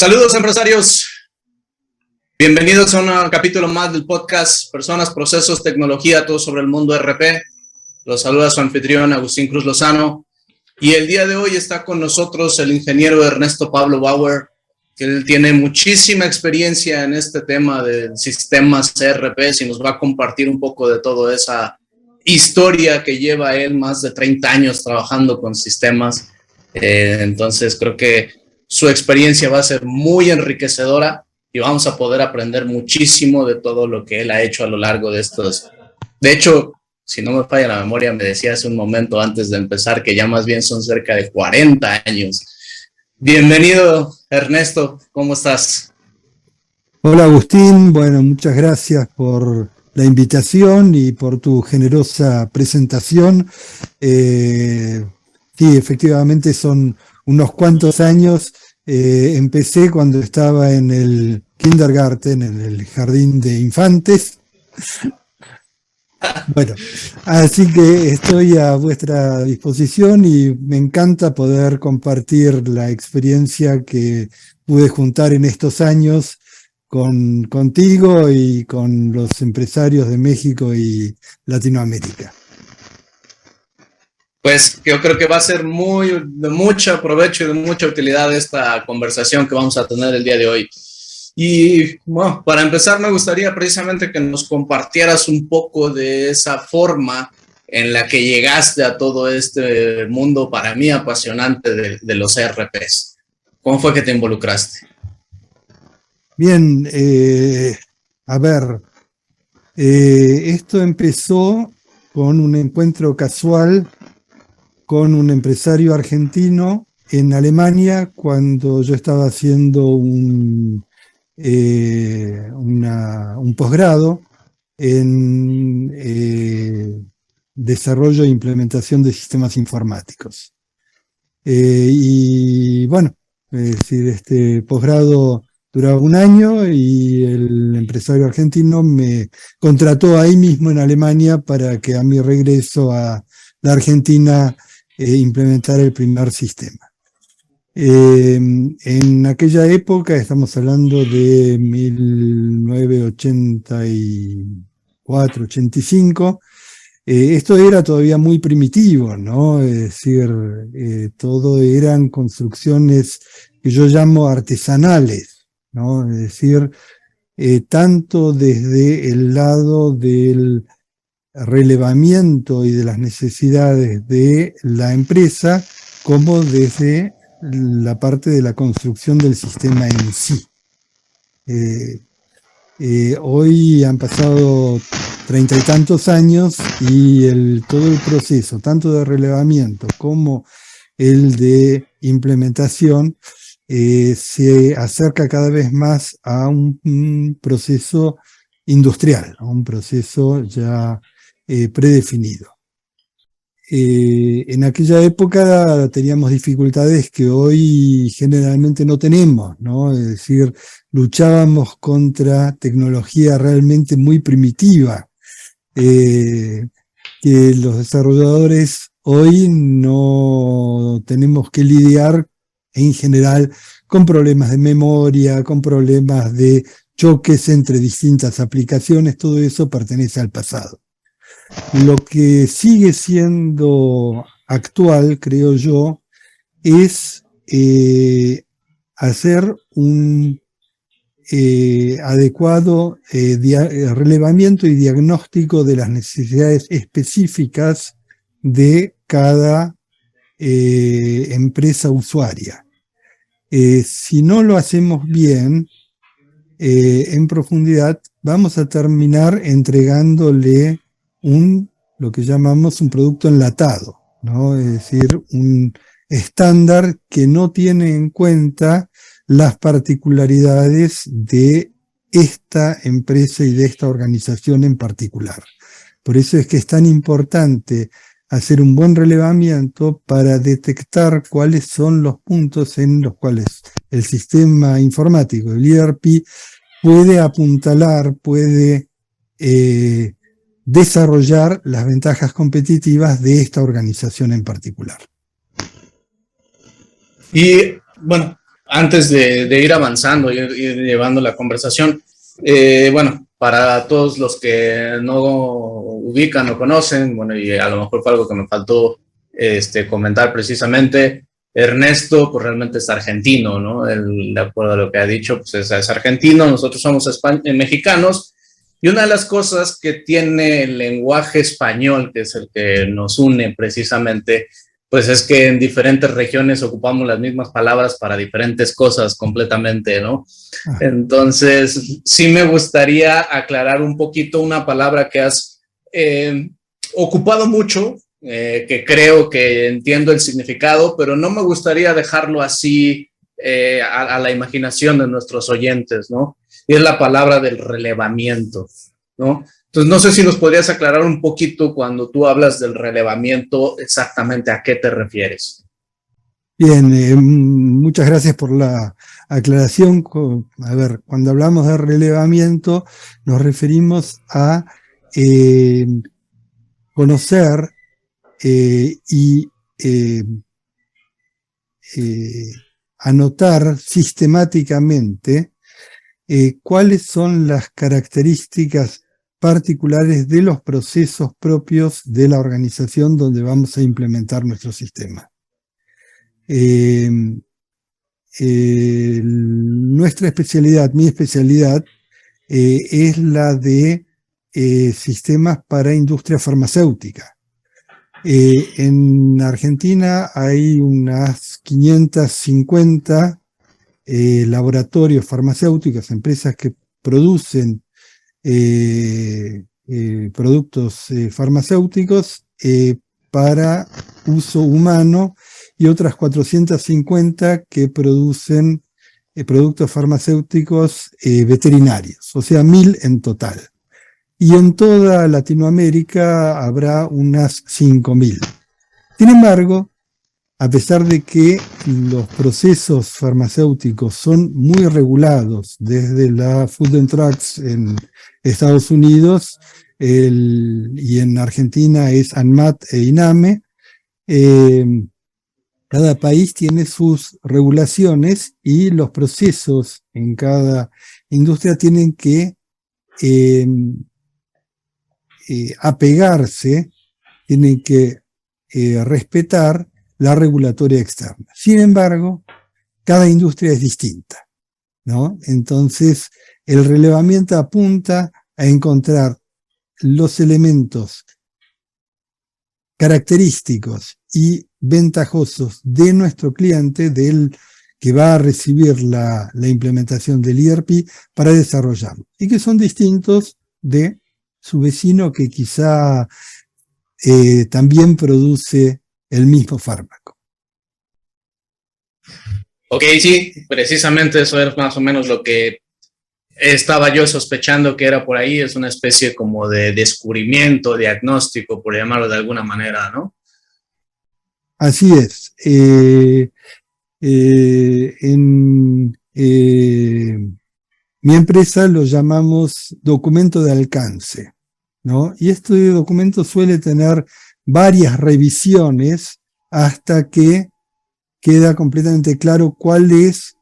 Saludos, empresarios. Bienvenidos a un capítulo más del podcast Personas, Procesos, Tecnología, todo sobre el mundo RP. Los saluda su anfitrión Agustín Cruz Lozano. Y el día de hoy está con nosotros el ingeniero Ernesto Pablo Bauer, que él tiene muchísima experiencia en este tema de sistemas ERP y nos va a compartir un poco de toda esa historia que lleva él más de 30 años trabajando con sistemas. Entonces creo que su experiencia va a ser muy enriquecedora y vamos a poder aprender muchísimo de todo lo que él ha hecho a lo largo de estos. De hecho, si no me falla la memoria, me decía hace un momento antes de empezar que ya más bien son cerca de 40 años. Bienvenido, Ernesto, ¿cómo estás? Hola, Agustín. Bueno, muchas gracias por la invitación y por tu generosa presentación. Sí, efectivamente son unos cuantos años. Empecé cuando estaba en el kindergarten, en el jardín de infantes. Bueno, así que estoy a vuestra disposición y me encanta poder compartir la experiencia que pude juntar en estos años contigo y con los empresarios de México y Latinoamérica. Pues yo creo que va a ser de mucho provecho y de mucha utilidad esta conversación que vamos a tener el día de hoy. Y bueno, para empezar me gustaría precisamente que nos compartieras un poco de esa forma en la que llegaste a todo este mundo para mí apasionante de los ERPs. ¿Cómo fue que te involucraste? Bien, a ver, esto empezó con un encuentro casual con un empresario argentino en Alemania cuando yo estaba haciendo un posgrado en desarrollo e implementación de sistemas informáticos. Y bueno, es decir, este posgrado duraba un año y el empresario argentino me contrató ahí mismo en Alemania para que a mi regreso a la Argentina implementar el primer sistema. En aquella época, estamos hablando de 1984, 85, esto era todavía muy primitivo, ¿no? Es decir, todo eran construcciones que yo llamo artesanales, ¿no? Es decir, tanto desde el lado del relevamiento y de las necesidades de la empresa, como desde la parte de la construcción del sistema en sí. Hoy han pasado 30 y tantos años y todo el proceso, tanto de relevamiento como el de implementación, se acerca cada vez más a un proceso industrial, a un proceso ya predefinido. En aquella época teníamos dificultades que hoy generalmente no tenemos, ¿no? Es decir, luchábamos contra tecnología realmente muy primitiva, que los desarrolladores hoy no tenemos que lidiar en general con problemas de memoria, con problemas de choques entre distintas aplicaciones. Todo eso pertenece al pasado. Lo que sigue siendo actual, creo yo, es hacer un adecuado relevamiento y diagnóstico de las necesidades específicas de cada empresa usuaria. Si no lo hacemos bien, en profundidad, vamos a terminar entregándole lo que llamamos un producto enlatado, ¿no? Es decir, un estándar que no tiene en cuenta las particularidades de esta empresa y de esta organización en particular. Por eso es que es tan importante hacer un buen relevamiento para detectar cuáles son los puntos en los cuales el sistema informático, el ERP, puede apuntalar, puede desarrollar las ventajas competitivas de esta organización en particular. Y bueno, antes de ir avanzando, ir llevando la conversación, bueno, para todos los que no ubican o conocen, bueno, y a lo mejor fue algo que me faltó comentar precisamente, Ernesto, pues realmente es argentino, ¿no? Él, de acuerdo a lo que ha dicho, pues es argentino, nosotros somos mexicanos, y una de las cosas que tiene el lenguaje español, que es el que nos une precisamente, pues es que en diferentes regiones ocupamos las mismas palabras para diferentes cosas completamente, ¿no? Entonces, sí me gustaría aclarar un poquito una palabra que has ocupado mucho, que creo que entiendo el significado, pero no me gustaría dejarlo así a la imaginación de nuestros oyentes, ¿no? Y es la palabra del relevamiento, ¿no? Entonces, no sé si nos podrías aclarar un poquito cuando tú hablas del relevamiento, exactamente a qué te refieres. Bien, muchas gracias por la aclaración. A ver, cuando hablamos de relevamiento, nos referimos a conocer y anotar sistemáticamente cuáles son las características particulares de los procesos propios de la organización donde vamos a implementar nuestro sistema. Nuestra especialidad, mi especialidad, es la de sistemas para industria farmacéutica. En Argentina hay unas 550 laboratorios farmacéuticos, empresas que producen productos farmacéuticos para uso humano y otras 450 que producen productos farmacéuticos veterinarios, o sea, 1000 en total. Y en toda Latinoamérica habrá unas 5000. Sin embargo, a pesar de que los procesos farmacéuticos son muy regulados desde la Food and Drugs en Estados Unidos y en Argentina es ANMAT e INAME, cada país tiene sus regulaciones y los procesos en cada industria tienen que apegarse, tienen que respetar la regulatoria externa. Sin embargo, cada industria es distinta, ¿no? Entonces, el relevamiento apunta a encontrar los elementos característicos y ventajosos de nuestro cliente, del que va a recibir la implementación del ERP para desarrollarlo, y que son distintos de su vecino que quizá también produce el mismo fármaco. Ok, sí, precisamente eso es más o menos lo que estaba yo sospechando que era por ahí, es una especie como de descubrimiento, diagnóstico, por llamarlo de alguna manera, ¿no? Así es. En mi empresa lo llamamos documento de alcance, ¿no? Y este documento suele tener varias revisiones hasta que queda completamente claro cuál es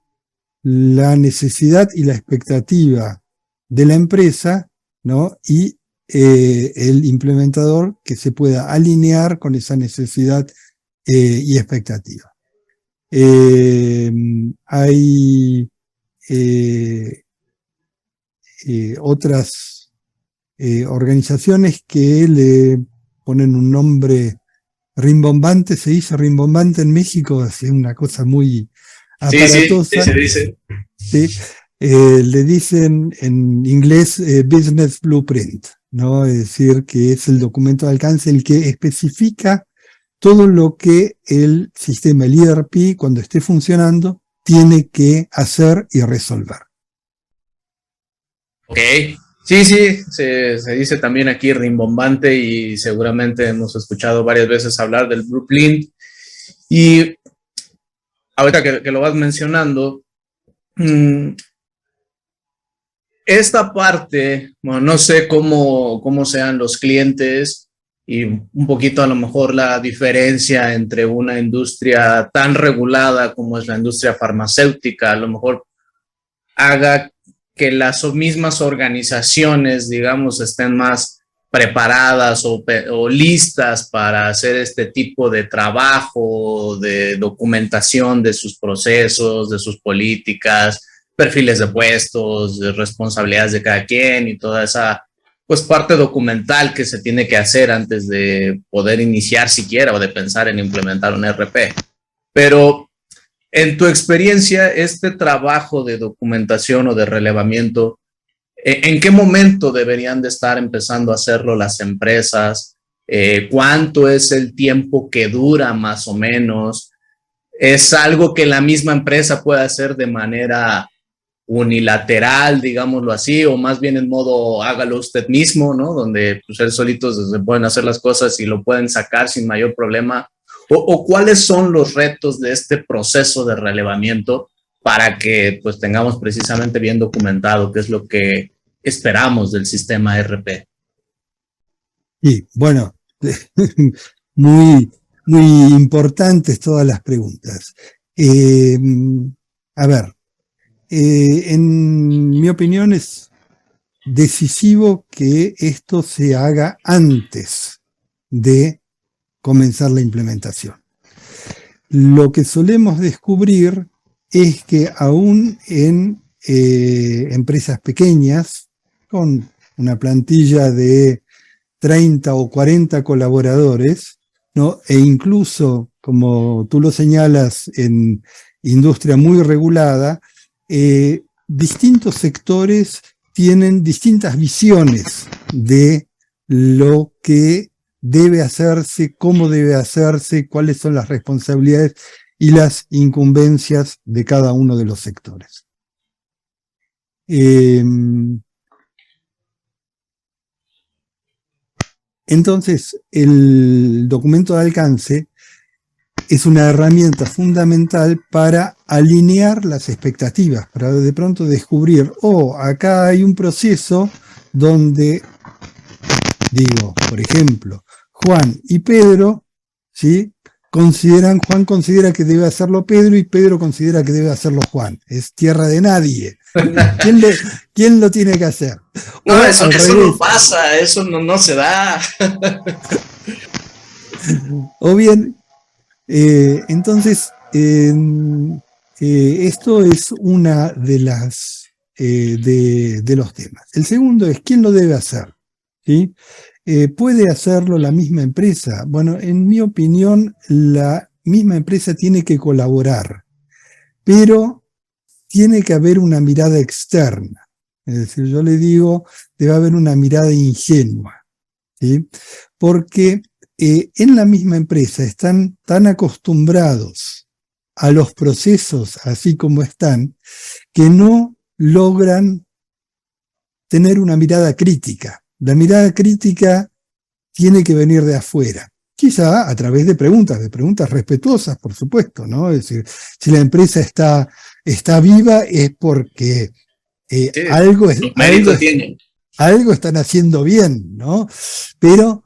la necesidad y la expectativa de la empresa, ¿no? Y el implementador que se pueda alinear con esa necesidad y expectativa. Hay otras organizaciones que le ponen un nombre rimbombante, se dice rimbombante en México, es una cosa muy aparatosa. Sí, se dice. ¿Sí? Le dicen en inglés Business Blueprint, ¿no? Es decir, que es el documento de alcance el que especifica todo lo que el sistema, el ERP, cuando esté funcionando, tiene que hacer y resolver. Ok, sí, se dice también aquí rimbombante y seguramente hemos escuchado varias veces hablar del Blueprint. Y ahorita que lo vas mencionando, esta parte, bueno, no sé cómo sean los clientes, y un poquito a lo mejor la diferencia entre una industria tan regulada como es la industria farmacéutica, a lo mejor haga que las mismas organizaciones, digamos, estén más preparadas o listas para hacer este tipo de trabajo, de documentación de sus procesos, de sus políticas, perfiles de puestos, de responsabilidades de cada quien y toda esa pues parte documental que se tiene que hacer antes de poder iniciar siquiera o de pensar en implementar un RP. Pero en tu experiencia, este trabajo de documentación o de relevamiento, ¿en qué momento deberían de estar empezando a hacerlo las empresas? ¿Cuánto es el tiempo que dura más o menos? ¿Es algo que la misma empresa puede hacer de manera unilateral, digámoslo así, o más bien en modo hágalo usted mismo, ¿no? Donde pues él solitos se pueden hacer las cosas y lo pueden sacar sin mayor problema? ¿O cuáles son los retos de este proceso de relevamiento para que pues tengamos precisamente bien documentado qué es lo que esperamos del sistema RP? Y bueno, muy, muy importantes todas las preguntas. A ver, en mi opinión es decisivo que esto se haga antes de comenzar la implementación. Lo que solemos descubrir es que aún en empresas pequeñas, con una plantilla de 30 o 40 colaboradores, ¿no? E incluso, como tú lo señalas, en industria muy regulada, distintos sectores tienen distintas visiones de lo que debe hacerse, cómo debe hacerse, cuáles son las responsabilidades y las incumbencias de cada uno de los sectores. Entonces, el documento de alcance es una herramienta fundamental para alinear las expectativas, para de pronto descubrir, acá hay un proceso donde, digo, por ejemplo, Juan y Pedro, ¿sí? Juan considera que debe hacerlo Pedro y Pedro considera que debe hacerlo Juan. Es tierra de nadie. ¿Quién lo tiene que hacer? No, eso no pasa, eso no se da. O bien, entonces, esto es una de las de los temas. El segundo es ¿quién lo debe hacer? ¿Sí? ¿Puede hacerlo la misma empresa? Bueno, en mi opinión, la misma empresa tiene que colaborar, pero tiene que haber una mirada externa. Es decir, yo le digo, debe haber una mirada ingenua, ¿sí? Porque en la misma empresa están tan acostumbrados a los procesos así como están, que no logran tener una mirada crítica. La mirada crítica tiene que venir de afuera, quizá a través de preguntas respetuosas, por supuesto, ¿no? Es decir, si la empresa está viva es porque Sí, algo están haciendo bien, ¿no? Pero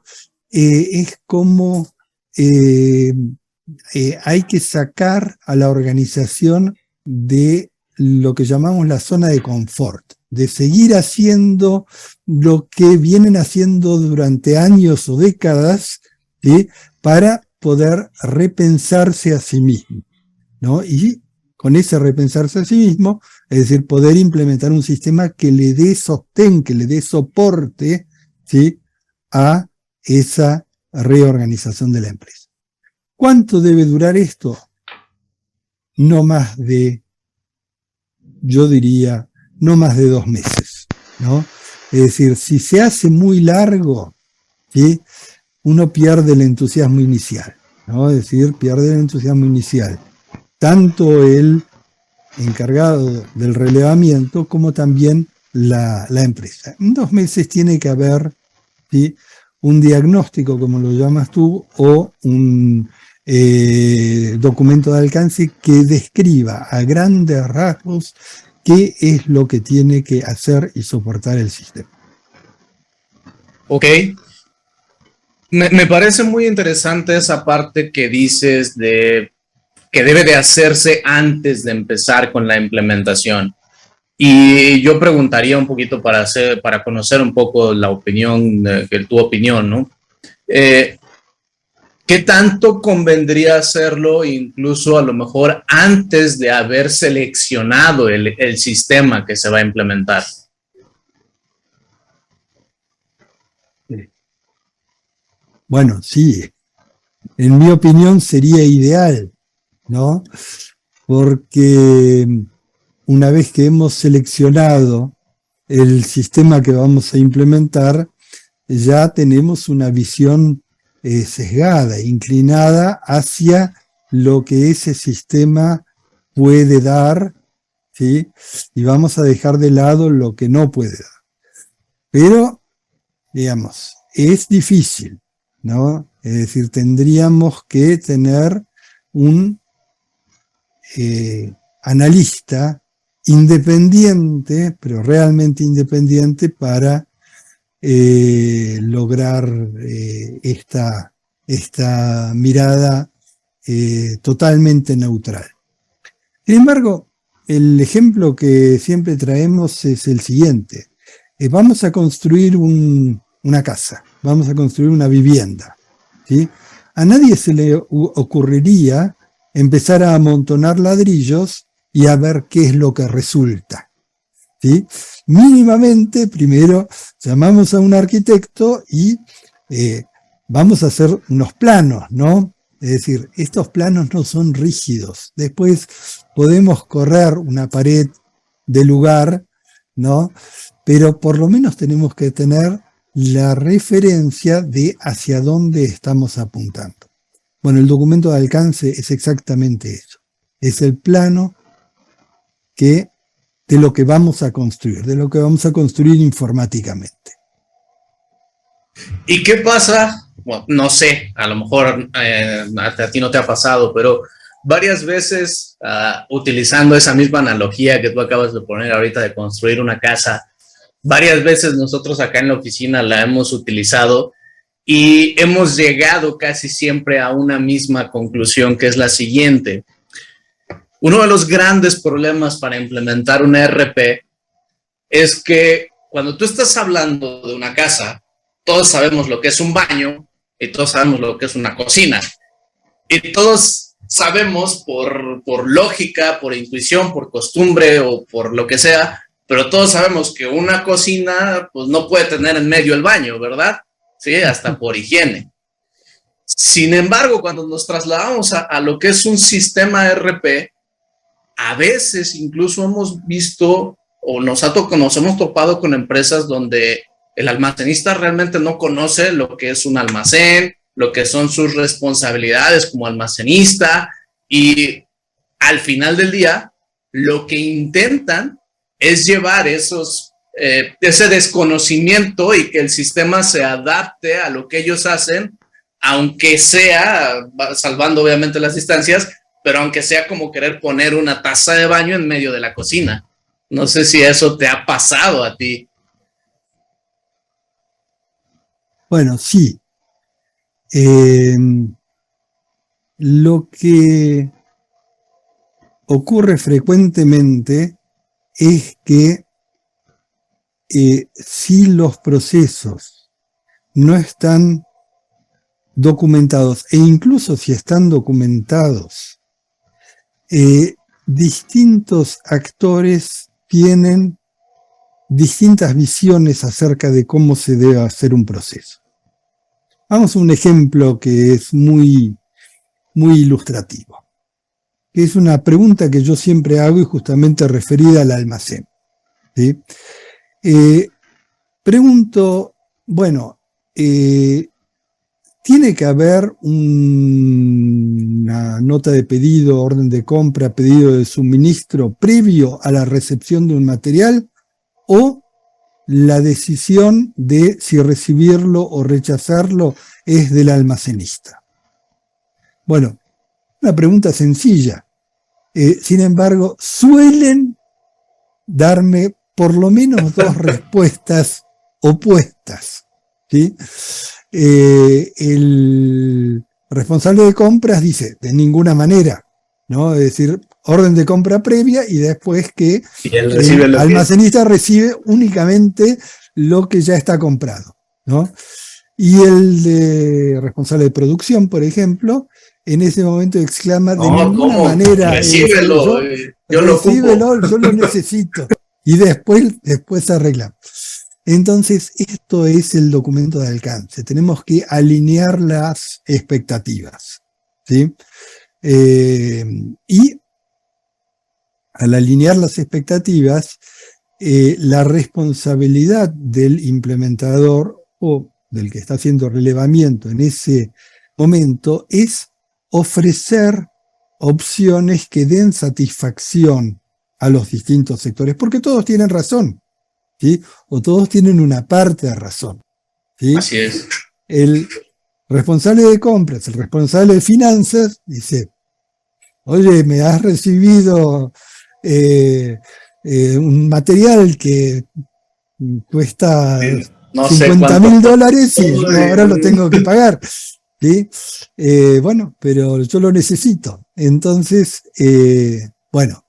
es como hay que sacar a la organización de lo que llamamos la zona de confort, de seguir haciendo lo que vienen haciendo durante años o décadas, ¿sí? Para poder repensarse a sí mismo, ¿no? Y con ese repensarse a sí mismo, es decir, poder implementar un sistema que le dé sostén, que le dé soporte, ¿sí? A esa reorganización de la empresa. ¿Cuánto debe durar esto? No más de, yo diría, no más de 2 meses, ¿no? Es decir, si se hace muy largo, ¿sí? Uno pierde el entusiasmo inicial, ¿no? Es decir, pierde el entusiasmo inicial. Tanto el encargado del relevamiento como también la empresa. En 2 meses tiene que haber, ¿sí? Un diagnóstico, como lo llamas tú, o un documento de alcance que describa a grandes rasgos qué es lo que tiene que hacer y soportar el sistema. Ok. Me parece muy interesante esa parte que dices de que debe de hacerse antes de empezar con la implementación. Y yo preguntaría un poquito para conocer un poco la opinión, tu opinión, ¿no? ¿Qué tanto convendría hacerlo incluso a lo mejor antes de haber seleccionado el sistema que se va a implementar? Bueno, sí, en mi opinión sería ideal, ¿no? Porque una vez que hemos seleccionado el sistema que vamos a implementar, ya tenemos una visión sesgada, inclinada hacia lo que ese sistema puede dar, ¿sí? Y vamos a dejar de lado lo que no puede dar. Pero, digamos, es difícil, ¿no? Es decir, tendríamos que tener un analista independiente, pero realmente independiente, para lograr esta mirada totalmente neutral. Sin embargo, el ejemplo que siempre traemos es el siguiente. Vamos a construir una casa, vamos a construir una vivienda, ¿sí? A nadie se le ocurriría empezar a amontonar ladrillos y a ver qué es lo que resulta, ¿sí? Mínimamente, primero llamamos a un arquitecto y vamos a hacer unos planos, ¿no? Es decir, estos planos no son rígidos. Después podemos correr una pared de lugar, ¿no? Pero por lo menos tenemos que tener la referencia de hacia dónde estamos apuntando. Bueno, el documento de alcance es exactamente eso. Es el plano de lo que vamos a construir, de lo que vamos a construir informáticamente. ¿Y qué pasa? Bueno, no sé, a lo mejor a ti no te ha pasado, pero varias veces utilizando esa misma analogía que tú acabas de poner ahorita de construir una casa, varias veces nosotros acá en la oficina la hemos utilizado y hemos llegado casi siempre a una misma conclusión, que es la siguiente. Uno de los grandes problemas para implementar un ERP es que cuando tú estás hablando de una casa, todos sabemos lo que es un baño y todos sabemos lo que es una cocina. Y todos sabemos por lógica, por intuición, por costumbre o por lo que sea, pero todos sabemos que una cocina pues no puede tener en medio el baño, ¿verdad? Sí, hasta por higiene. Sin embargo, cuando nos trasladamos a lo que es un sistema ERP, a veces incluso hemos visto o nos hemos topado con empresas donde el almacenista realmente no conoce lo que es un almacén, lo que son sus responsabilidades como almacenista, y al final del día lo que intentan es llevar ese desconocimiento y que el sistema se adapte a lo que ellos hacen, aunque sea, salvando obviamente las distancias, pero aunque sea como querer poner una taza de baño en medio de la cocina. No sé si eso te ha pasado a ti. Bueno, sí. Lo que ocurre frecuentemente es que si los procesos no están documentados, e incluso si están documentados, distintos actores tienen distintas visiones acerca de cómo se debe hacer un proceso. Vamos a un ejemplo que es muy, muy ilustrativo, que es una pregunta que yo siempre hago y justamente referida al almacén, ¿sí? Pregunto, bueno, ¿tiene que haber una nota de pedido, orden de compra, pedido de suministro previo a la recepción de un material, o la decisión de si recibirlo o rechazarlo es del almacenista? Bueno, una pregunta sencilla. Sin embargo, suelen darme por lo menos dos respuestas opuestas, ¿sí? el responsable de compras dice, de ninguna manera, ¿no? Es decir, orden de compra previa y después que Y él recibe el lo que... almacenista recibe únicamente lo que ya está comprado, ¿no? Y el de responsable de producción, por ejemplo, en ese momento exclama, de No, ninguna ¿cómo? manera, Recíbelo, yo lo ocupo. recíbelo, yo lo necesito. Y después se arregla. Entonces, esto es el documento de alcance. Tenemos que alinear las expectativas, ¿sí? Y al alinear las expectativas, la responsabilidad del implementador o del que está haciendo relevamiento en ese momento es ofrecer opciones que den satisfacción a los distintos sectores, porque todos tienen razón, ¿sí? O todos tienen una parte de razón, ¿sí? Así es. El responsable de compras, el responsable de finanzas, dice, oye, me has recibido un material que cuesta No sé cuánto. $50,000 y yo ahora lo tengo que pagar, ¿sí? Bueno, pero yo lo necesito. Entonces, bueno,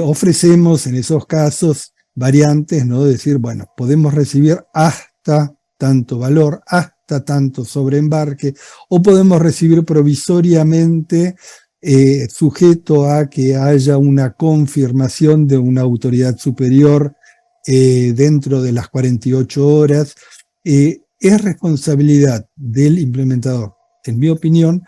ofrecemos en esos casos variantes, ¿no? Decir, bueno, podemos recibir hasta tanto valor, hasta tanto sobreembarque, o podemos recibir provisoriamente sujeto a que haya una confirmación de una autoridad superior dentro de las 48 horas. Es responsabilidad del implementador, en mi opinión,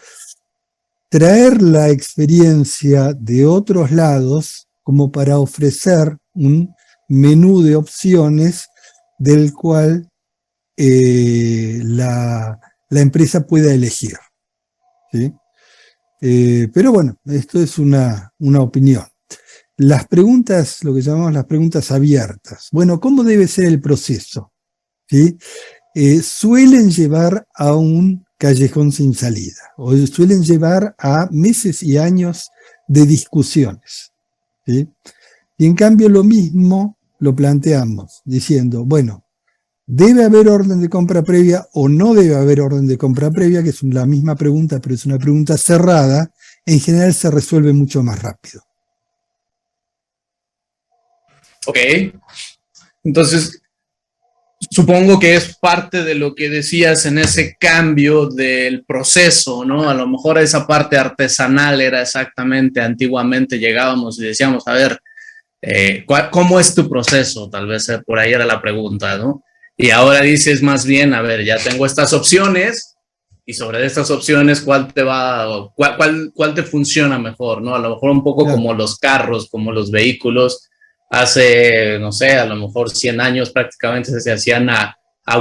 traer la experiencia de otros lados como para ofrecer un menú de opciones del cual la empresa pueda elegir, ¿sí? Pero bueno, esto es una opinión. Las preguntas, lo que llamamos las preguntas abiertas. Bueno, ¿cómo debe ser el proceso? ¿Sí? Suelen llevar a un callejón sin salida, o suelen llevar a meses y años de discusiones, ¿sí? Y en cambio lo mismo lo planteamos diciendo, bueno, ¿debe haber orden de compra previa o no debe haber orden de compra previa? Que es la misma pregunta, pero es una pregunta cerrada. En general se resuelve mucho más rápido. Ok. Entonces, supongo que es parte de lo que decías en ese cambio del proceso, ¿no? A lo mejor esa parte artesanal era exactamente, antiguamente llegábamos y decíamos, a ver, ¿cómo es tu proceso? Tal vez por ahí era la pregunta, ¿no? Y ahora dices más bien, a ver, ya tengo estas opciones y sobre estas opciones, ¿cuál te va, cuál te funciona mejor, ¿no? A lo mejor un poco Claro. como los carros, como los vehículos. Hace, no sé, a lo mejor 100 años prácticamente se hacían a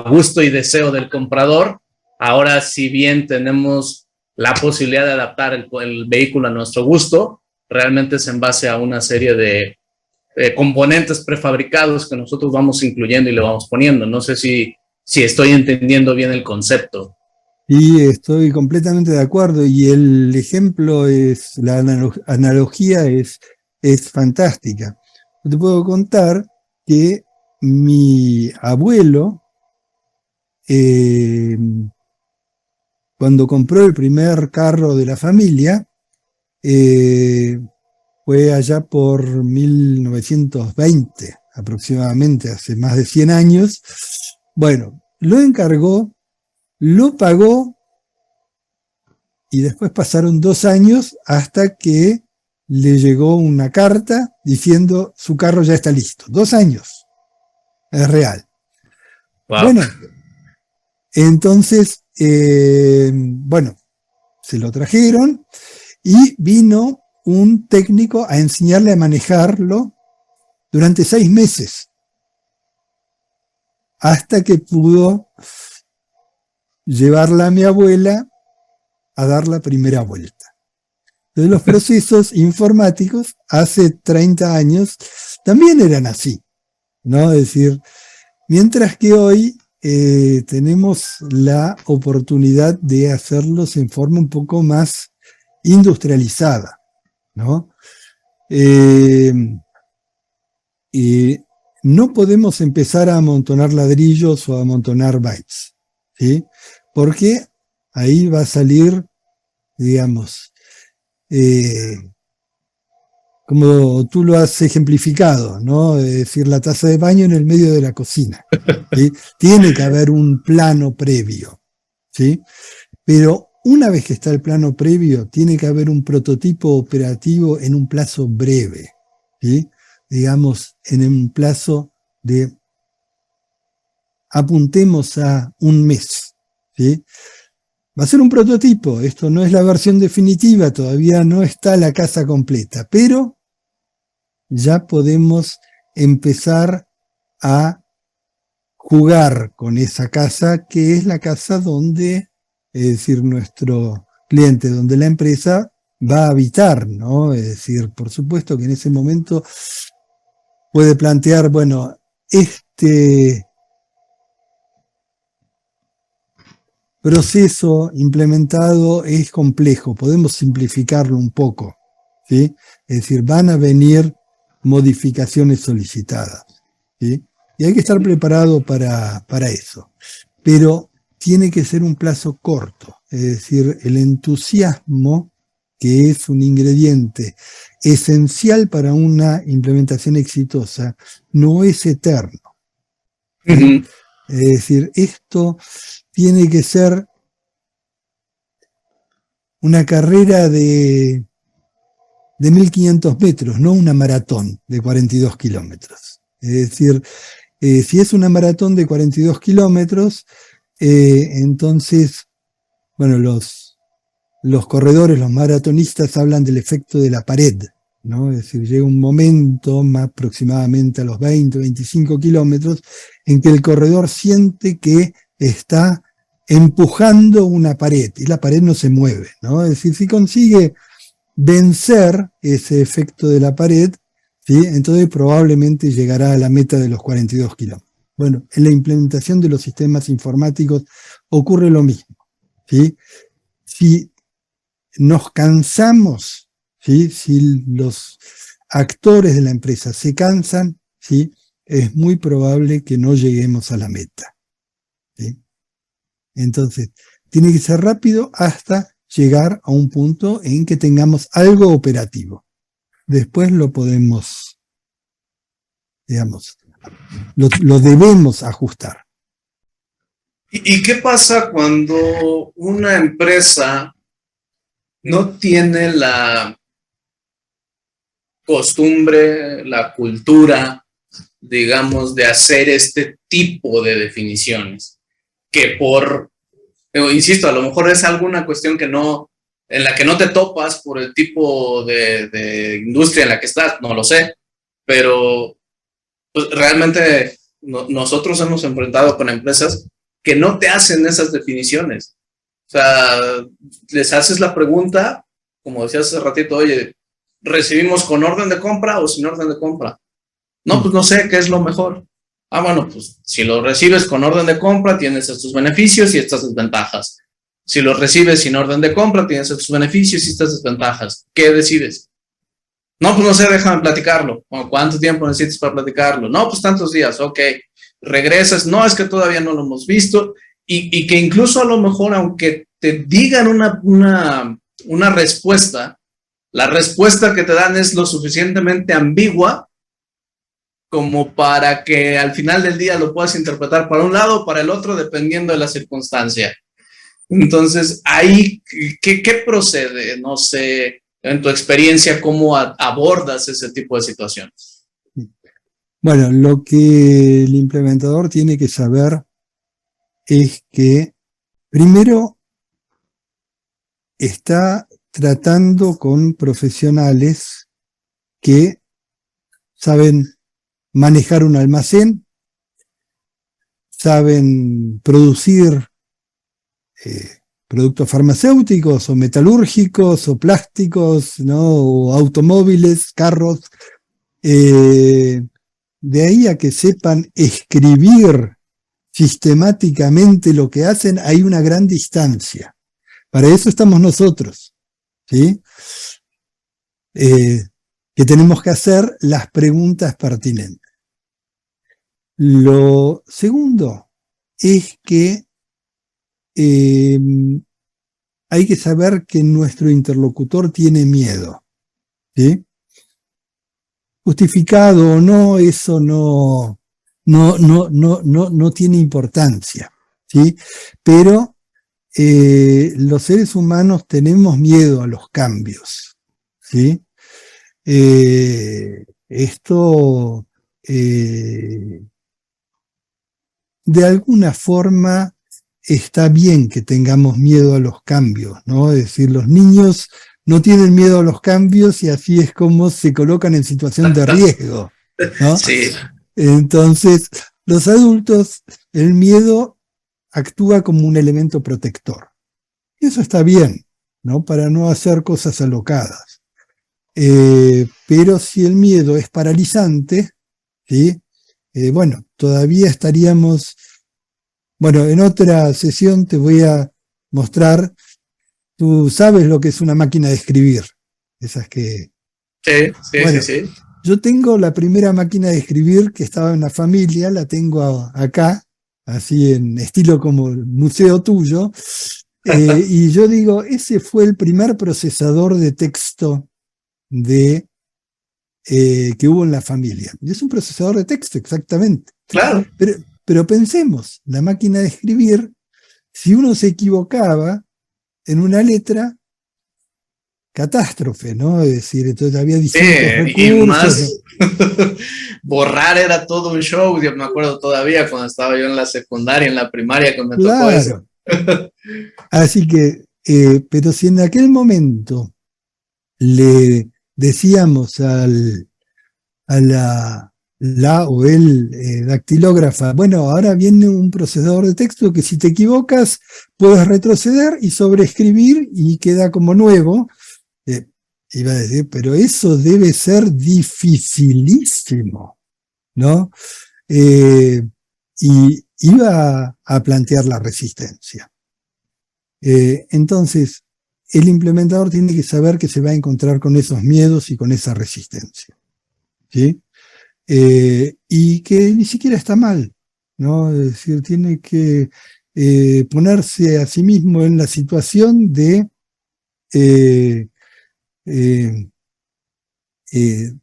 gusto y deseo del comprador. Ahora, si bien tenemos la posibilidad de adaptar el vehículo a nuestro gusto, realmente es en base a una serie de componentes prefabricados que nosotros vamos incluyendo y le vamos poniendo. No sé si estoy entendiendo bien el concepto. Y estoy completamente de acuerdo. Y el ejemplo es, la analogía es fantástica. Te puedo contar que mi abuelo, cuando compró el primer carro de la familia, fue allá por 1920 aproximadamente, hace más de 100 años. Bueno, lo encargó, lo pagó y después pasaron 2 años hasta que le llegó una carta diciendo su carro ya está listo. 2 años, es real. Wow. Bueno, entonces, bueno, se lo trajeron y vino un técnico a enseñarle a manejarlo durante 6 meses, hasta que pudo llevarla a mi abuela a dar la primera vuelta. Entonces los procesos informáticos hace 30 años también eran así, ¿no? Es decir, mientras que hoy tenemos la oportunidad de hacerlos en forma un poco más industrializada, ¿no? No podemos empezar a amontonar ladrillos o a amontonar bytes, ¿sí? porque ahí va a salir, digamos, como tú lo has ejemplificado, ¿no? Es decir, la taza de baño en el medio de la cocina, ¿sí? Tiene que haber un plano previo, ¿sí? Pero una vez que está el plano previo, tiene que haber un prototipo operativo en un plazo breve, ¿sí? Digamos, en un plazo de, apuntemos a un mes, ¿sí? Va a ser un prototipo, esto no es la versión definitiva, todavía no está la casa completa, pero ya podemos empezar a jugar con esa casa, que es la casa donde, es decir, nuestro cliente, donde la empresa va a habitar, ¿no? Es decir, por supuesto que en ese momento puede plantear, bueno, este proceso implementado es complejo, podemos simplificarlo un poco, ¿sí? Es decir, van a venir modificaciones solicitadas, ¿sí? Y hay que estar preparado para eso. Pero tiene que ser un plazo corto, es decir, el entusiasmo, que es un ingrediente esencial para una implementación exitosa, no es eterno, ¿sí? Es decir, esto tiene que ser una carrera de 1500 metros, no una maratón de 42 kilómetros. Es decir, si es una maratón de 42 kilómetros, entonces, bueno, los corredores, los maratonistas hablan del efecto de la pared, ¿no? Es decir, llega un momento, más aproximadamente a los 20, 25 kilómetros, en que el corredor siente que está empujando una pared y la pared no se mueve, ¿no? Es decir, si consigue vencer ese efecto de la pared, ¿sí? Entonces probablemente llegará a la meta de los 42 kilómetros. Bueno, en la implementación de los sistemas informáticos ocurre lo mismo, ¿sí? Si nos cansamos, ¿sí? Si los actores de la empresa se cansan, ¿sí? Es muy probable que no lleguemos a la meta, ¿sí? Entonces, tiene que ser rápido hasta llegar a un punto en que tengamos algo operativo. Después lo podemos, digamos, lo debemos ajustar. ¿Y qué pasa cuando una empresa no tiene la costumbre, la cultura, digamos, de hacer este tipo de definiciones? Que insisto, a lo mejor es alguna cuestión en la que no te topas por el tipo de industria en la que estás, no lo sé, pero pues, realmente nosotros hemos enfrentado con empresas que no te hacen esas definiciones. O sea, les haces la pregunta, como decías hace ratito, oye, ¿recibimos con orden de compra o sin orden de compra? No, pues no sé qué es lo mejor. Ah, bueno, pues si lo recibes con orden de compra, tienes estos beneficios y estas desventajas. Si lo recibes sin orden de compra, tienes estos beneficios y estas desventajas. ¿Qué decides? No, pues no sé, déjame platicarlo. Bueno, ¿cuánto tiempo necesitas para platicarlo? No, pues tantos días, ok. Regresas, no, es que todavía no lo hemos visto. Y que incluso a lo mejor, aunque te digan una respuesta, la respuesta que te dan es lo suficientemente ambigua como para que al final del día lo puedas interpretar para un lado o para el otro, dependiendo de la circunstancia. Entonces, ahí, ¿qué procede? No sé, en tu experiencia, ¿cómo abordas ese tipo de situaciones? Bueno, lo que el implementador tiene que saber es que, primero, está tratando con profesionales que saben manejar un almacén, saben producir productos farmacéuticos o metalúrgicos o plásticos, ¿no? O automóviles, carros. De ahí a que sepan escribir sistemáticamente lo que hacen, hay una gran distancia. Para eso estamos nosotros, ¿sí? Que tenemos que hacer las preguntas pertinentes. Lo segundo es que hay que saber que nuestro interlocutor tiene miedo, ¿sí? Justificado o no, eso no tiene importancia, ¿sí? Pero los seres humanos tenemos miedo a los cambios, ¿sí? Esto de alguna forma está bien que tengamos miedo a los cambios, ¿no? Es decir, los niños no tienen miedo a los cambios y así es como se colocan en situación de riesgo, ¿no? Sí. Entonces, los adultos, el miedo actúa como un elemento protector. Y eso está bien, ¿no? Para no hacer cosas alocadas. Pero si el miedo es paralizante, ¿sí? Bueno, todavía estaríamos... Bueno, en otra sesión te voy a mostrar, tú sabes lo que es una máquina de escribir, esas que... Sí. Bueno, yo tengo la primera máquina de escribir que estaba en la familia, la tengo acá, así en estilo como el museo tuyo, y yo digo, ese fue el primer procesador de texto que hubo en la familia. Y es un procesador de texto, exactamente. Claro. Pero pensemos, la máquina de escribir, si uno se equivocaba en una letra, catástrofe, ¿no? Es decir, entonces había distintos recursos. Y más, borrar era todo un show. Yo me acuerdo todavía cuando estaba yo en la secundaria, en la primaria, que me tocó eso. Así que, pero si en aquel momento le decíamos a la o el dactilógrafa, bueno, ahora viene un procesador de texto que si te equivocas puedes retroceder y sobreescribir y queda como nuevo. Iba a decir, pero eso debe ser dificilísimo, ¿no? Y iba a plantear la resistencia. Entonces, el implementador tiene que saber que se va a encontrar con esos miedos y con esa resistencia, ¿sí? Y que ni siquiera está mal, ¿no? Es decir, tiene que ponerse a sí mismo en la situación de,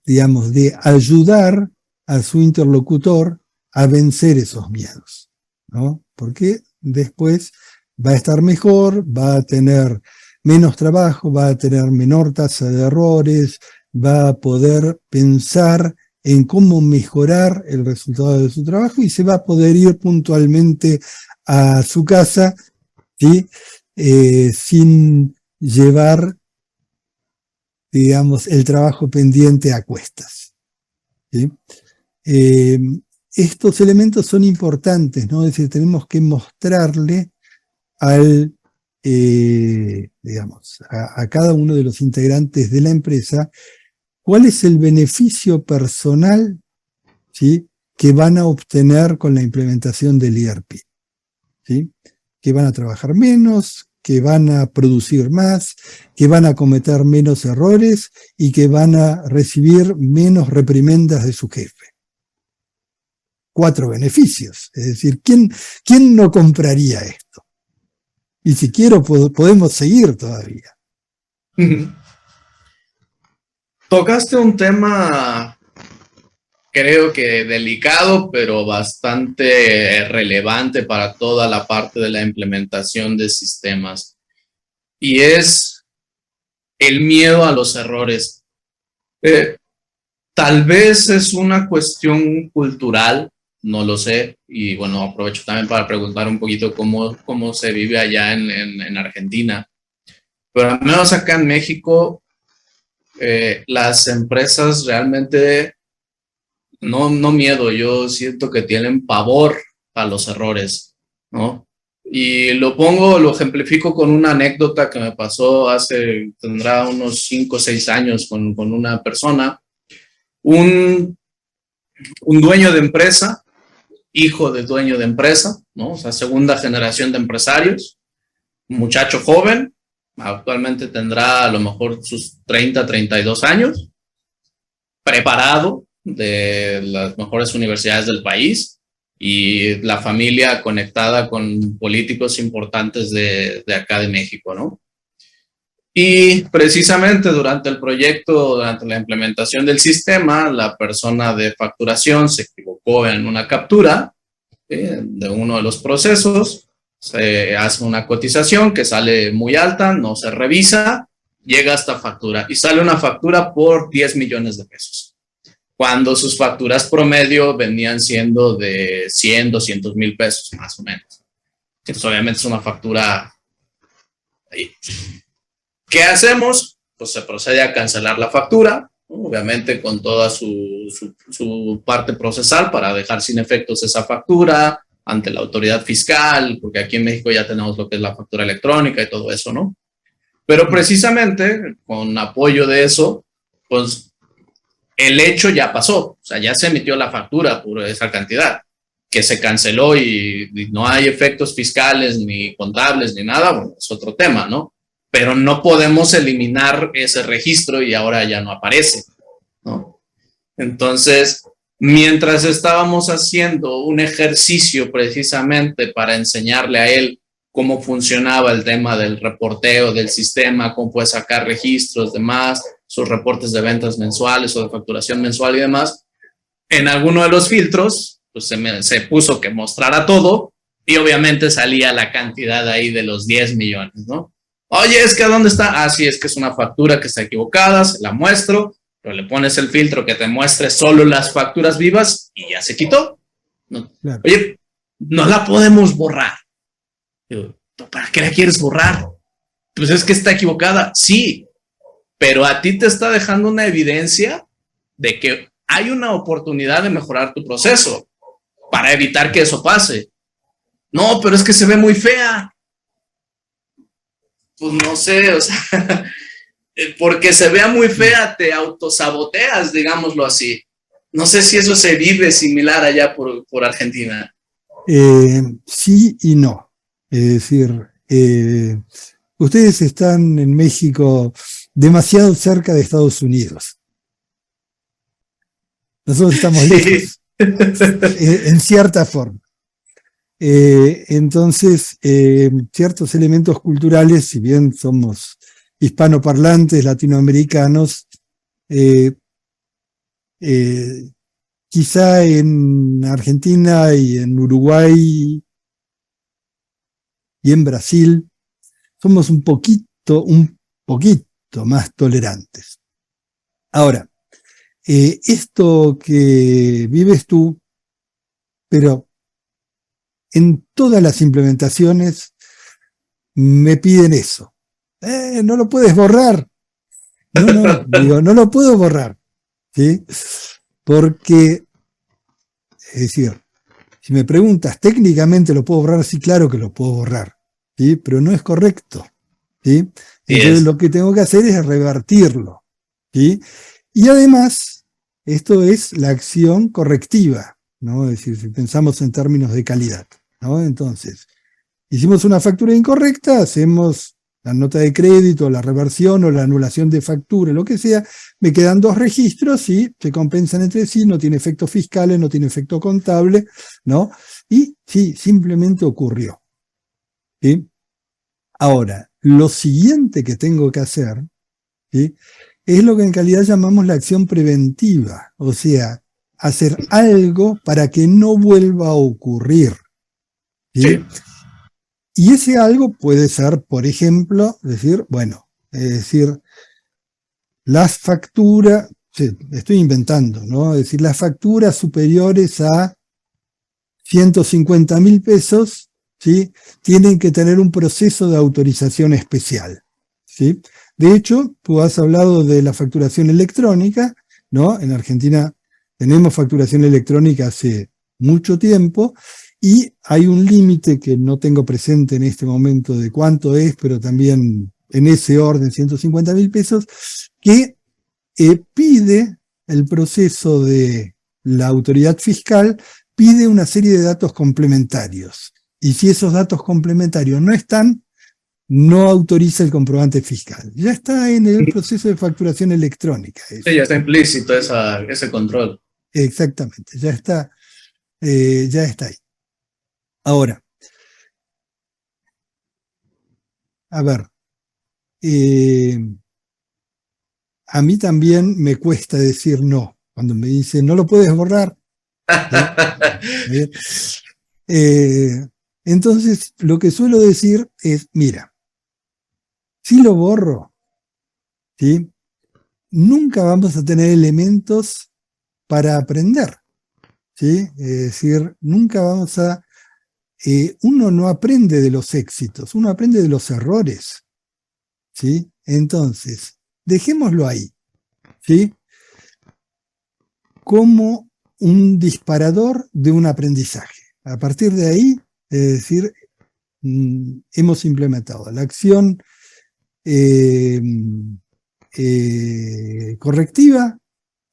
digamos, de ayudar a su interlocutor a vencer esos miedos, ¿no? Porque después va a estar mejor, va a tener menos trabajo, va a tener menor tasa de errores, va a poder pensar en cómo mejorar el resultado de su trabajo y se va a poder ir puntualmente a su casa, ¿sí? Sin llevar, digamos, el trabajo pendiente a cuestas, ¿sí? Estos elementos son importantes, ¿no? Es decir, tenemos que mostrarle digamos, a cada uno de los integrantes de la empresa cuál es el beneficio personal, ¿sí?, que van a obtener con la implementación del ERP, ¿sí? Que van a trabajar menos, que van a producir más, que van a cometer menos errores y que van a recibir menos reprimendas de su jefe. 4 beneficios. Es decir, ¿quién no compraría esto? Y si quiero, podemos seguir todavía. Tocaste un tema, creo que delicado, pero bastante relevante para toda la parte de la implementación de sistemas. Y es el miedo a los errores. Tal vez es una cuestión cultural, no lo sé. Y bueno, aprovecho también para preguntar un poquito cómo se vive allá en Argentina. Pero al menos acá en México, las empresas realmente, no miedo, yo siento que tienen pavor a los errores, ¿no? Y lo ejemplifico con una anécdota que me pasó tendrá unos 5 o 6 años con una persona, un dueño de empresa, hijo de dueño de empresa, ¿no? O sea, segunda generación de empresarios, un muchacho joven, actualmente tendrá a lo mejor sus 32 años, preparado de las mejores universidades del país, y la familia conectada con políticos importantes de acá de México, ¿no? Y precisamente durante el proyecto, durante la implementación del sistema, la persona de facturación se equivocó en una captura de uno de los procesos, se hace una cotización que sale muy alta, no se revisa, llega hasta factura y sale una factura por 10 millones de pesos, cuando sus facturas promedio venían siendo de 100, 200 mil pesos, más o menos. Entonces, obviamente es una factura ahí. ¿Qué hacemos? Pues se procede a cancelar la factura, ¿no? Obviamente con toda su parte procesal para dejar sin efectos esa factura ante la autoridad fiscal, porque aquí en México ya tenemos lo que es la factura electrónica y todo eso, ¿no? Pero precisamente con apoyo de eso, pues el hecho ya pasó, o sea, ya se emitió la factura por esa cantidad, que se canceló y no hay efectos fiscales ni contables ni nada, bueno, es otro tema, ¿no? Pero no podemos eliminar ese registro y ahora ya no aparece, ¿no? Entonces, mientras estábamos haciendo un ejercicio precisamente para enseñarle a él cómo funcionaba el tema del reporteo del sistema, cómo puede sacar registros, demás, sus reportes de ventas mensuales o de facturación mensual y demás, en alguno de los filtros, pues se puso que mostrara todo y obviamente salía la cantidad ahí de los 10 millones, ¿no? Oye, es que ¿dónde está? Ah, sí, es que es una factura que está equivocada, se la muestro, pero le pones el filtro que te muestre solo las facturas vivas y ya se quitó. No. Claro. Oye, no la podemos borrar. Digo, ¿para qué la quieres borrar? Pues es que está equivocada. Sí, pero a ti te está dejando una evidencia de que hay una oportunidad de mejorar tu proceso para evitar que eso pase. No, pero es que se ve muy fea. Pues no sé, o sea, porque se vea muy fea te autosaboteas, digámoslo así. No sé si eso se vive similar allá por Argentina. Sí y no. Es decir, ustedes están en México demasiado cerca de Estados Unidos. Nosotros estamos lejos, en cierta forma. Entonces, ciertos elementos culturales, si bien somos hispanoparlantes latinoamericanos, quizá en Argentina y en Uruguay y en Brasil somos un poquito más tolerantes. Ahora, esto que vives tú, pero en todas las implementaciones me piden eso. No lo puedes borrar. Digo, no lo puedo borrar. ¿Sí? Porque, es decir, si me preguntas, ¿técnicamente lo puedo borrar? Sí, claro que lo puedo borrar. ¿Sí? Pero no es correcto. ¿Sí? Entonces lo que tengo que hacer es revertirlo. ¿Sí? Y además, esto es la acción correctiva, ¿no? Es decir, si pensamos en términos de calidad, ¿no? Entonces, hicimos una factura incorrecta, hacemos la nota de crédito, la reversión o la anulación de factura, lo que sea, me quedan dos registros y se compensan entre sí, no tiene efectos fiscales, no tiene efecto contable, ¿no? Y sí, simplemente ocurrió. ¿Sí? Ahora, lo siguiente que tengo que hacer, ¿sí?, es lo que en calidad llamamos la acción preventiva, o sea, hacer algo para que no vuelva a ocurrir. ¿Sí? Sí. Y ese algo puede ser, por ejemplo, decir, bueno, es decir, las facturas, sí, estoy inventando, ¿no? Es decir, las facturas superiores a 150.000 pesos, ¿sí?, tienen que tener un proceso de autorización especial, ¿sí? De hecho, tú has hablado de la facturación electrónica, ¿no? En Argentina tenemos facturación electrónica hace mucho tiempo y hay un límite que no tengo presente en este momento de cuánto es, pero también en ese orden, 150.000 pesos, que pide el proceso de la autoridad fiscal, pide una serie de datos complementarios. Y si esos datos complementarios no están, no autoriza el comprobante fiscal. Ya está en el proceso de facturación electrónica. Eso. Sí, ya está implícito ese control. Exactamente, ya está. ya está ahí. Ahora, a ver, a mí también me cuesta decir no. Cuando me dicen, no lo puedes borrar, ¿sí? Entonces, lo que suelo decir es, mira, si lo borro, ¿sí? Nunca vamos a tener elementos para aprender, ¿sí? Es decir, nunca vamos a... uno no aprende de los éxitos, uno aprende de los errores, ¿sí? Entonces, dejémoslo ahí, ¿sí? Como un disparador de un aprendizaje. A partir de ahí, es decir, hemos implementado la acción correctiva,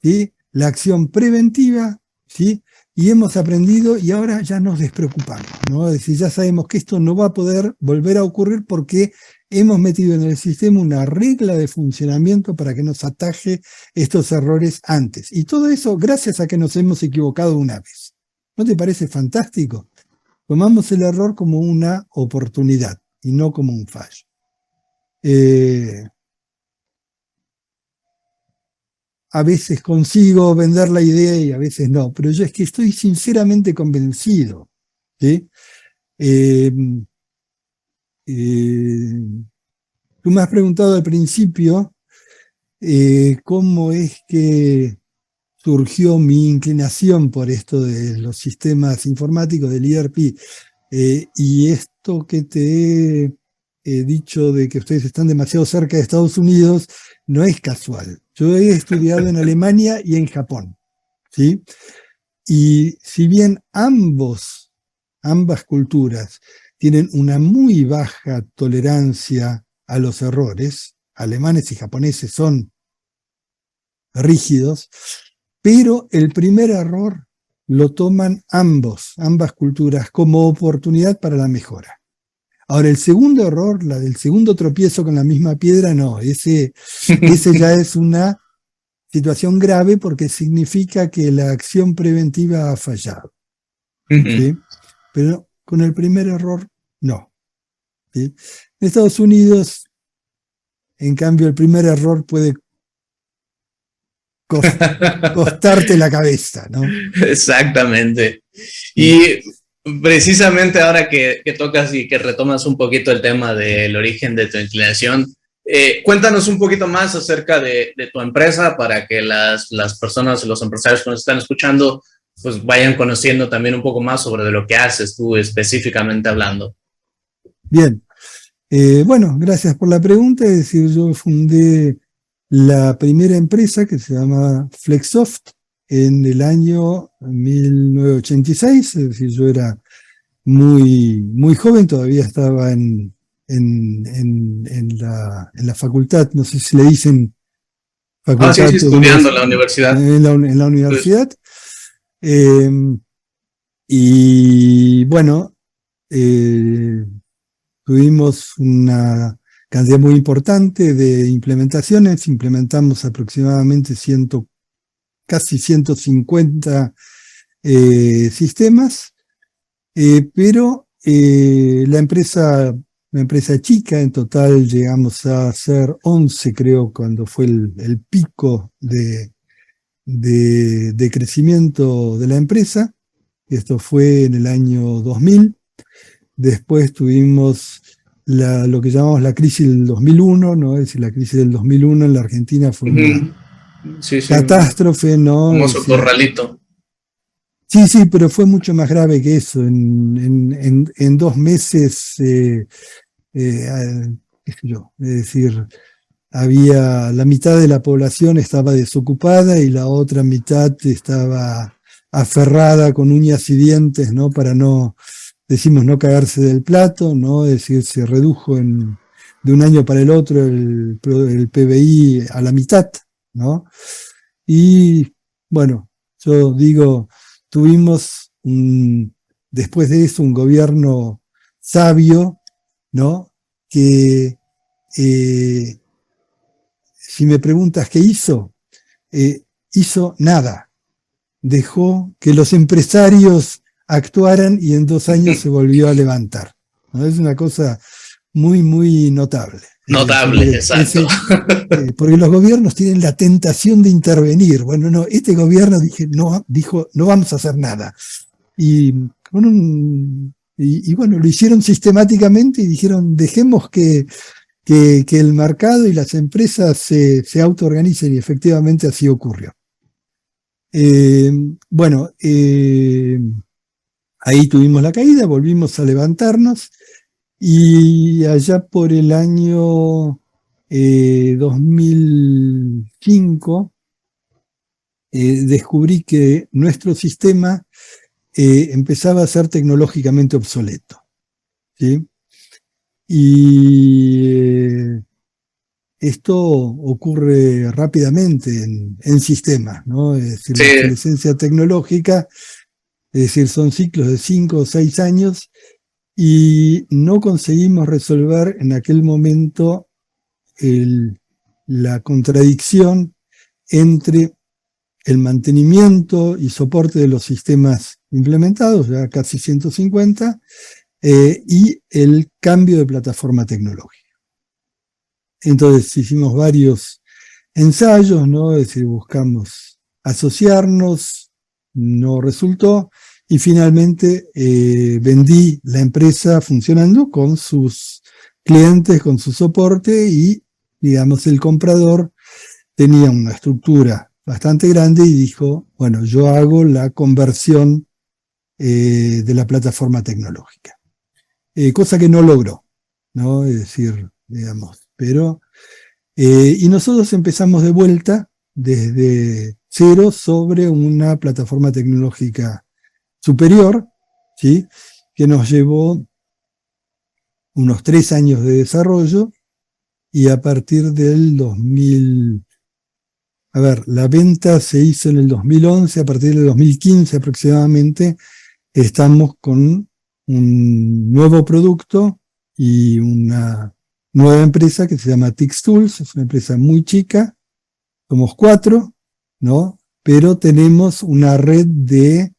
¿sí? La acción preventiva, ¿sí? Y hemos aprendido y ahora ya nos despreocupamos, ¿no? Es decir, ya sabemos que esto no va a poder volver a ocurrir porque hemos metido en el sistema una regla de funcionamiento para que nos ataje estos errores antes. Y todo eso gracias a que nos hemos equivocado una vez. ¿No te parece fantástico? Tomamos el error como una oportunidad y no como un fallo. A veces consigo vender la idea y a veces no, pero yo es que estoy sinceramente convencido, ¿sí? Tú me has preguntado al principio cómo es que surgió mi inclinación por esto de los sistemas informáticos del ERP. Y esto que te he dicho de que ustedes están demasiado cerca de Estados Unidos no es casual. Yo he estudiado en Alemania y en Japón, ¿sí? Y si bien ambas culturas tienen una muy baja tolerancia a los errores, alemanes y japoneses son rígidos, pero el primer error lo toman ambas culturas, como oportunidad para la mejora. Ahora, el segundo error, el segundo tropiezo con la misma piedra, no, ese ya es una situación grave porque significa que la acción preventiva ha fallado, ¿sí? Pero con el primer error, no, ¿sí? En Estados Unidos, en cambio, el primer error puede costarte la cabeza, ¿no? Exactamente. Y precisamente ahora que tocas y que retomas un poquito el tema del origen de tu inclinación, cuéntanos un poquito más acerca de tu empresa para que las personas, los empresarios que nos están escuchando, pues vayan conociendo también un poco más sobre de lo que haces tú específicamente hablando. Bien, bueno, gracias por la pregunta. Es decir, yo fundé la primera empresa que se llama Flexsoft en el año 1986, es decir, yo era muy joven, todavía estaba en la facultad, no sé si le dicen facultad, Sí, estudiando en la universidad. en la universidad. Eh, y bueno, tuvimos una cantidad muy importante de implementaciones, implementamos aproximadamente casi 150 sistemas, pero la empresa chica, en total llegamos a ser 11, creo, cuando fue el pico de crecimiento de la empresa. Esto fue en el año 2000. Después tuvimos lo que llamamos la crisis del 2001, ¿no? Es decir, la crisis del 2001 en la Argentina fue una Sí, catástrofe, ¿no? Es famoso decir, corralito. sí, pero fue mucho más grave que eso. En 2 meses, qué sé yo, es decir, había la mitad de la población estaba desocupada y la otra mitad estaba aferrada con uñas y dientes, ¿no? Para no, decimos, no cagarse del plato, ¿no? Es decir, se redujo de un año para el otro el PBI a la mitad, ¿no? Y bueno, yo digo, tuvimos después de eso un gobierno sabio, ¿no? Que si me preguntas qué hizo, hizo nada, dejó que los empresarios actuaran y en 2 años se volvió a levantar, ¿no? Es una cosa muy, muy notable. Notable, exacto. Porque los gobiernos tienen la tentación de intervenir. Bueno, no, este gobierno dijo, no vamos a hacer nada. Y bueno, lo hicieron sistemáticamente y dijeron, dejemos que el mercado y las empresas se autoorganicen, y efectivamente así ocurrió. Ahí tuvimos la caída, volvimos a levantarnos, y allá por el año 2005 descubrí que nuestro sistema empezaba a ser tecnológicamente obsoleto, ¿sí? Y esto ocurre rápidamente en sistemas, ¿no? Es decir, la obsolescencia tecnológica, es decir, son ciclos de 5 o 6 años, y no conseguimos resolver en aquel momento la contradicción entre el mantenimiento y soporte de los sistemas implementados, ya casi 150, y el cambio de plataforma tecnológica. Entonces hicimos varios ensayos, ¿no? Es decir, buscamos asociarnos, no resultó, y finalmente vendí la empresa funcionando con sus clientes, con su soporte, y, digamos, el comprador tenía una estructura bastante grande y dijo, bueno, yo hago la conversión de la plataforma tecnológica. Cosa que no logró, ¿no? Es decir, digamos, pero... y nosotros empezamos de vuelta desde cero sobre una plataforma tecnológica superior, ¿sí? Que nos llevó unos 3 años de desarrollo, y a partir del 2000, la venta se hizo en el 2011, a partir del 2015 aproximadamente, estamos con un nuevo producto y una nueva empresa que se llama TixTools. Es una empresa muy chica, somos 4, ¿no? Pero tenemos una red de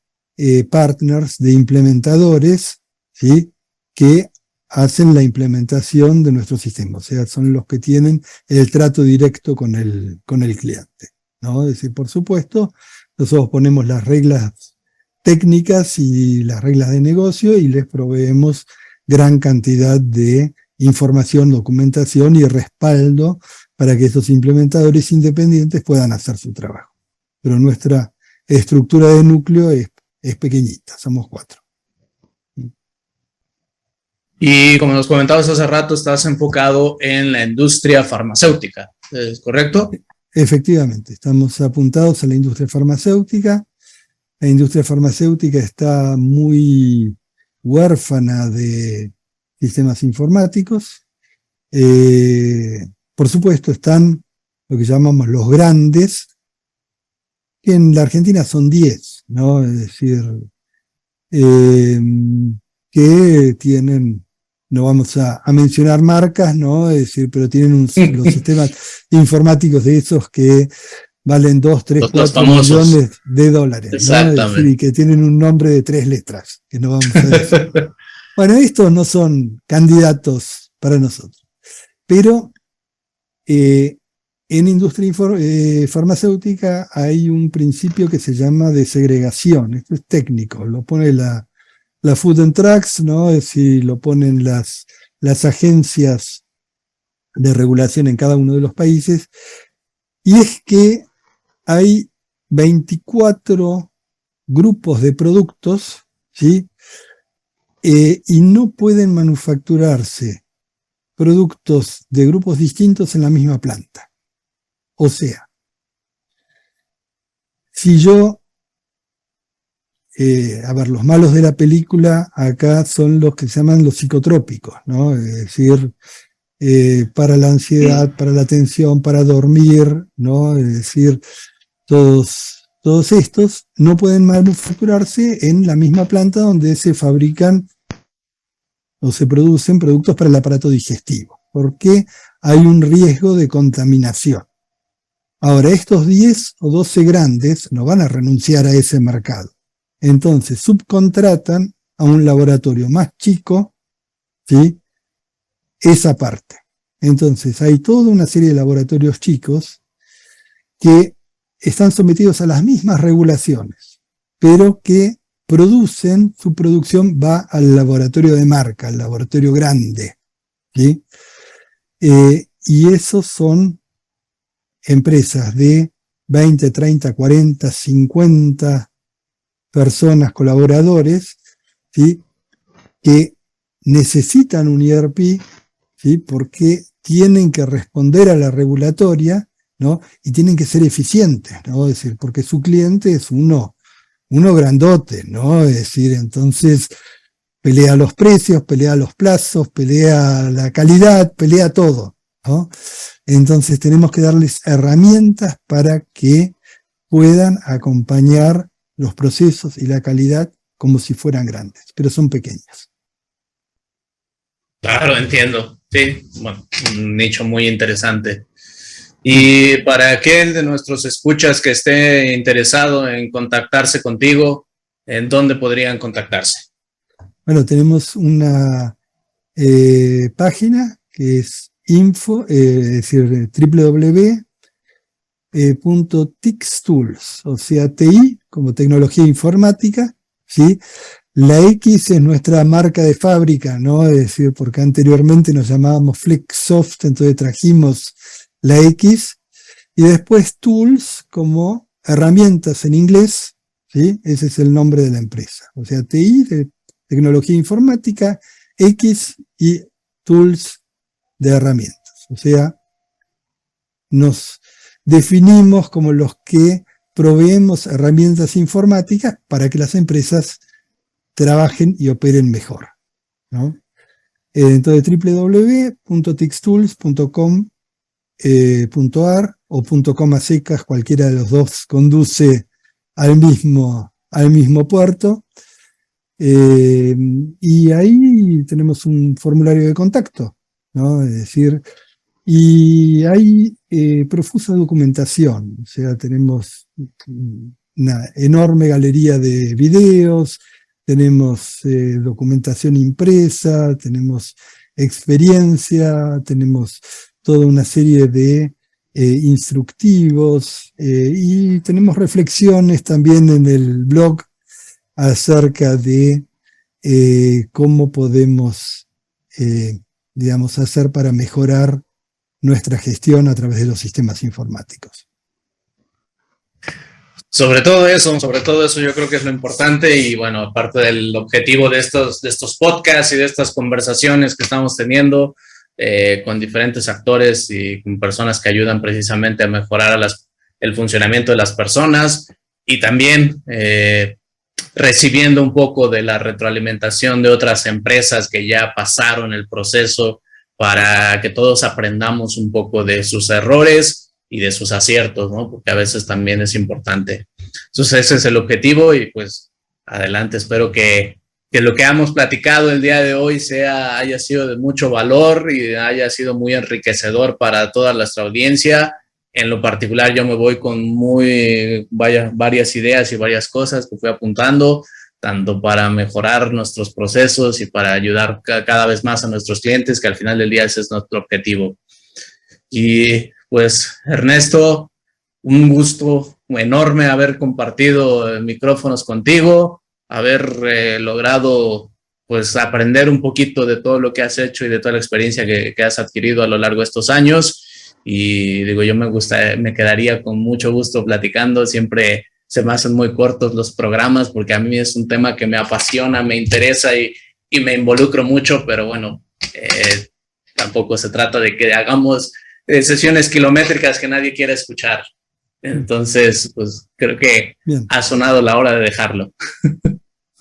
partners, de implementadores, ¿sí? Que hacen la implementación de nuestro sistema, o sea, son los que tienen el trato directo con el cliente, ¿no? Es decir, por supuesto, nosotros ponemos las reglas técnicas y las reglas de negocio y les proveemos gran cantidad de información, documentación y respaldo para que esos implementadores independientes puedan hacer su trabajo. Pero nuestra estructura de núcleo es pequeñita, somos 4. Y como nos comentabas hace rato, estás enfocado en la industria farmacéutica, ¿es correcto? Efectivamente, estamos apuntados a la industria farmacéutica. La industria farmacéutica está muy huérfana de sistemas informáticos. Por supuesto, están lo que llamamos los grandes, que en la Argentina son 10, ¿no? Es decir, que tienen, no vamos a mencionar marcas, ¿no? Es decir, pero tienen los sistemas informáticos de esos que valen 2, 3, 4 millones de dólares, ¿no? Exactamente. Es decir, y que tienen un nombre de 3 letras, que no vamos a decir. Bueno, estos no son candidatos para nosotros. Pero en industria farmacéutica hay un principio que se llama de segregación. Esto es técnico, lo pone la Food and Drugs, ¿no? Es decir, lo ponen las agencias de regulación en cada uno de los países, y es que hay 24 grupos de productos, ¿sí? Y no pueden manufacturarse productos de grupos distintos en la misma planta. O sea, si yo, los malos de la película acá son los que se llaman los psicotrópicos, ¿no? Es decir, para la ansiedad, para la tensión, para dormir, ¿no? Es decir, todos estos no pueden manufacturarse en la misma planta donde se fabrican o se producen productos para el aparato digestivo, porque hay un riesgo de contaminación. Ahora, estos 10 o 12 grandes no van a renunciar a ese mercado. Entonces, subcontratan a un laboratorio más chico, ¿sí?, esa parte. Entonces, hay toda una serie de laboratorios chicos que están sometidos a las mismas regulaciones, pero que su producción va al laboratorio de marca, al laboratorio grande, ¿sí? Y esos son empresas de 20, 30, 40, 50 personas, colaboradores, ¿sí?, que necesitan un ERP, ¿sí?, porque tienen que responder a la regulatoria, ¿no?, y tienen que ser eficientes, ¿no?, es decir, porque su cliente es uno grandote, ¿no?, es decir, entonces pelea los precios, pelea los plazos, pelea la calidad, pelea todo, ¿no? Entonces tenemos que darles herramientas para que puedan acompañar los procesos y la calidad como si fueran grandes, pero son pequeños. Claro, entiendo. Sí, bueno, un nicho muy interesante. Y para aquel de nuestros escuchas que esté interesado en contactarse contigo, ¿en dónde podrían contactarse? Bueno, tenemos una página que es info, es decir, www.tixtools, o sea, TI como tecnología informática, ¿sí? La X es nuestra marca de fábrica, ¿no? Es decir, porque anteriormente nos llamábamos Flexsoft, entonces trajimos la X, y después Tools como herramientas en inglés, ¿sí? Ese es el nombre de la empresa. O sea, TI de tecnología informática, X y Tools de herramientas. O sea, nos definimos como los que proveemos herramientas informáticas para que las empresas trabajen y operen mejor, ¿no? Entonces, www.tixtools.com.ar o .com a secas, cualquiera de los dos conduce al mismo puerto. Y ahí tenemos un formulario de contacto, ¿no? Es decir, y hay profusa documentación, o sea, tenemos una enorme galería de videos, tenemos documentación impresa, tenemos experiencia, tenemos toda una serie de instructivos y tenemos reflexiones también en el blog acerca de cómo podemos, digamos, hacer para mejorar nuestra gestión a través de los sistemas informáticos. Sobre todo eso yo creo que es lo importante y bueno, aparte del objetivo de estos podcasts y de estas conversaciones que estamos teniendo con diferentes actores y con personas que ayudan precisamente a mejorar el funcionamiento de las personas y también recibiendo un poco de la retroalimentación de otras empresas que ya pasaron el proceso para que todos aprendamos un poco de sus errores y de sus aciertos, ¿no? Porque a veces también es importante. Entonces ese es el objetivo y pues adelante, espero que lo que hemos platicado el día de hoy haya sido de mucho valor y haya sido muy enriquecedor para toda nuestra audiencia. En lo particular yo me voy con varias ideas y varias cosas que fui apuntando, tanto para mejorar nuestros procesos y para ayudar cada vez más a nuestros clientes, que al final del día ese es nuestro objetivo. Y pues Ernesto, un gusto enorme haber compartido micrófonos contigo, haber logrado pues aprender un poquito de todo lo que has hecho y de toda la experiencia que has adquirido a lo largo de estos años. Y digo, yo me quedaría con mucho gusto platicando, siempre se me hacen muy cortos los programas porque a mí es un tema que me apasiona, me interesa y me involucro mucho, pero bueno, tampoco se trata de que hagamos sesiones kilométricas que nadie quiere escuchar. Entonces, pues creo que bien, ha sonado la hora de dejarlo.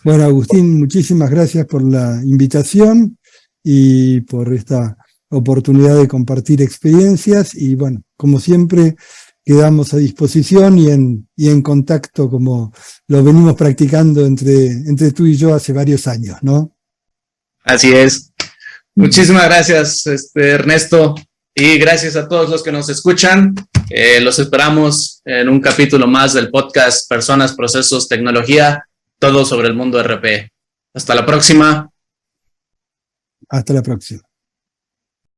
Bueno, Agustín, muchísimas gracias por la invitación y por esta oportunidad de compartir experiencias y bueno, como siempre quedamos a disposición y en contacto como lo venimos practicando entre tú y yo hace varios años, ¿no? Así es. Muchísimas gracias, Ernesto. Y gracias a todos los que nos escuchan. Los esperamos en un capítulo más del podcast Personas, Procesos, Tecnología, todo sobre el mundo RP. Hasta la próxima. Hasta la próxima.